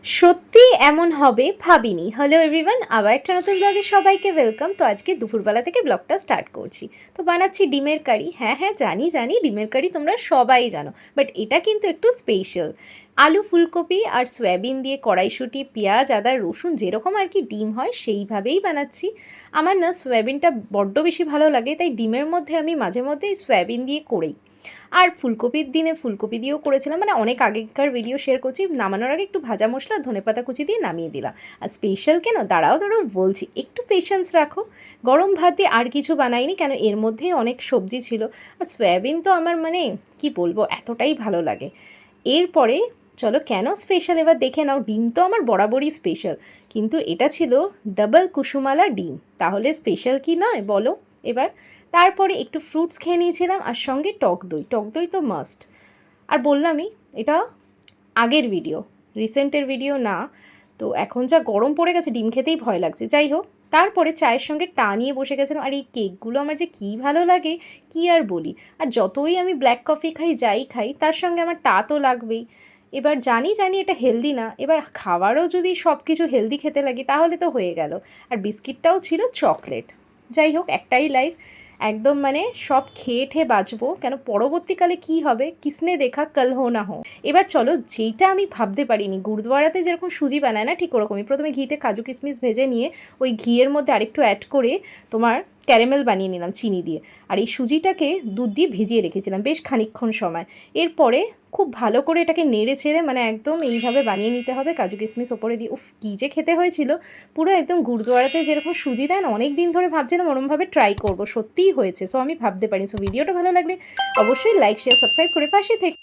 সত্যি এমন হবে ভাবিনি। হ্যালো এভরিওয়ান, আবার একটা নতুন ব্লগে সবাইকে ওয়েলকাম। তো আজকে দুপুরবেলা থেকে ব্লগটা স্টার্ট করছি। তো বানাচ্ছি ডিমের কারি। হ্যাঁ হ্যাঁ, জানি ডিমের কারি তোমরা সবাই জানো, বাট এটা কিন্তু একটু স্পেশাল। আলু, ফুলকপি আর সয়াবিন দিয়ে কড়াইশুঁটি, পেঁয়াজ, আদা, রসুন যেরকম আর কি ডিম হয় সেইভাবেই বানাচ্ছি। আমার না সয়াবিনটা বড্ড বেশি ভালো লাগে, তাই ডিমের মধ্যে আমি মাঝে মধ্যে সয়াবিন দিয়ে করেই। আর ফুলকপির দিনে ফুলকপি দিয়েও করেছিলাম, মানে অনেক আগেকার ভিডিও শেয়ার করছি। নামানোর আগে একটু ভাজা মশলা ধনেপাতা কুচি দিয়ে নামিয়ে দিলাম। আর স্পেশাল কেন, দাঁড়াও বলছি, একটু পেশেন্স রাখো। গরম ভাত দিয়ে আর কিছু বানাইনি, কেন এর মধ্যেই অনেক সবজি ছিল। আর সয়াবিন তো আমার মানে কি বলবো, এতটাই ভালো লাগে। এরপরে চলো কেন স্পেশাল এবার দেখে নাও। ডিম তো আমার বরাবরই স্পেশাল, কিন্তু এটা ছিল ডাবল কুসুমালা ডিম, তাহলে স্পেশাল কি নয় বলো এবার। তারপরে একটু ফ্রুটস খেয়ে নিয়েছিলাম, আর সঙ্গে টক দই তো মাস্ট। আর বললামই, এটা আগের ভিডিও, রিসেন্টের ভিডিও না। তো এখন যা গরম পড়ে গেছে, ডিম খেতেই ভয় লাগছে। যাই হোক, তারপরে চায়ের সঙ্গে টা নিয়ে বসে গেছিলাম। আর এই কেকগুলো আমার যে কী ভালো লাগে, কী আর বলি। আর যতই আমি ব্ল্যাক কফি খাই, যাই খাই, তার সঙ্গে আমার টা তো লাগবেই। এবার জানি এটা হেলদি না, এবার খাবারও যদি সব কিছু হেলদি খেতে লাগি তাহলে তো হয়ে গেল। আর বিস্কিটটাও ছিল চকলেট। যাই হোক, একটাই লাইফ, একদম মানে সব খেয়ে ঠেয়ে বাঁচবো, কেন পরবর্তীকালে কি হবে কিসনে দেখা কাল হো না হো। এবার চলো, যেইটা আমি ভাবতে পারিনি, গুরুদুয়ারাতে যেরকম সুজি বানায় না, ঠিক ওরকমই প্রথমে ঘিতে কাজু কিশমিশ ভেজে নিয়ে ওই ঘিয়ের মধ্যে আরেকটু অ্যাড করে তোমার ক্যারামেল বানিয়ে নিলাম চিনি দিয়ে। আর এই সুজিটাকে দুধ দিয়ে ভিজিয়ে রেখেছিলাম বেশ খানিকক্ষণ সময়। এরপরে খুব ভালো করে এটাকে নেড়ে ছেড়ে, মানে একদম এইভাবে বানিয়ে নিতে হবে, কাজু কিশমিশ ওপরে দিয়ে। উফ, কী যে খেতে হয়েছিল, পুরো একদম গুরুদুয়ারাতে যেরকম সুজি দেন, অনেক দিন ধরে ভাবছিলাম ওরমভাবে ট্রাই করবো, সত্যিই হয়েছে। সো আমি ভাবতে পারি। সো ভিডিওটা ভালো লাগলে অবশ্যই লাইক, শেয়ার, সাবস্ক্রাইব করে পাশে থেকে